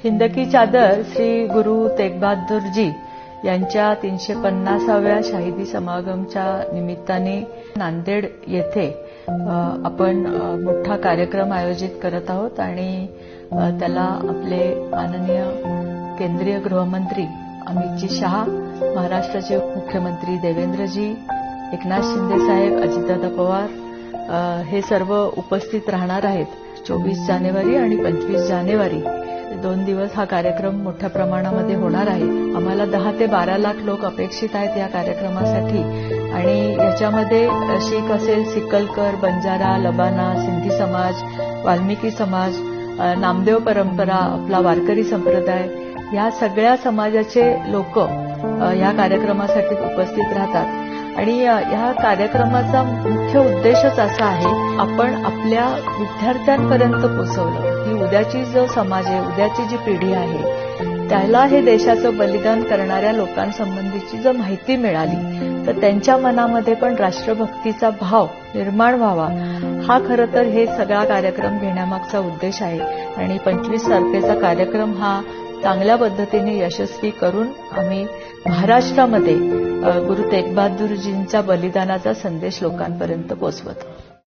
हिंद की चादर श्री गुरु तेग बहादुर जी यांच्या 350व्या शाहिदी समागमच्या निमित्ताने नांदेड येथे आपण मोठा कार्यक्रम आयोजित करत आहोत आणि त्याला आपले माननीय केंद्रीय गृहमंत्री अमितजी शहा, महाराष्ट्राचे मुख्यमंत्री देवेंद्रजी, एकनाथ शिंदे साहेब, अजितदादा पवार हे सर्व उपस्थित राहणार आहेत. 24 जानेवारी आणि 25 जानेवारी 2 दिवस हा कार्यक्रम मोठ्या प्रमाणामध्ये होणार आहे. आम्हाला 10 ते 12 लाख लोक अपेक्षित आहेत या कार्यक्रमासाठी आणि याच्यामध्ये शीख असेल, सिकलकर, बंजारा, लबाना, सिंधी समाज, वाल्मिकी समाज, नामदेव परंपरा, आपला वारकरी संप्रदाय या सगळ्या समाजाचे लोक या कार्यक्रमासाठी उपस्थित राहतात. आणि या कार्यक्रमाचा मुख्य उद्देशच असा आहे, आपण आपल्या विद्यार्थ्यांपर्यंत पोहोचवलं की उद्याची जो समाज आहे, उद्याची जी पिढी आहे, त्याला हे देशाचं बलिदान करणाऱ्या लोकांसंबंधीची जर माहिती मिळाली तर त्यांच्या मनामध्ये पण राष्ट्रभक्तीचा भाव निर्माण व्हावा. हा खरं तर हे सगळा कार्यक्रम घेण्यामागचा उद्देश आहे. आणि 25 तारखेचा कार्यक्रम हा चांगल्या पद्धतीने यशस्वी करून आम्ही महाराष्ट्रामध्ये गुरु तेग बहादुरजींच्या बलिदानाचा संदेश लोकांपर्यंत पोहोचवतो.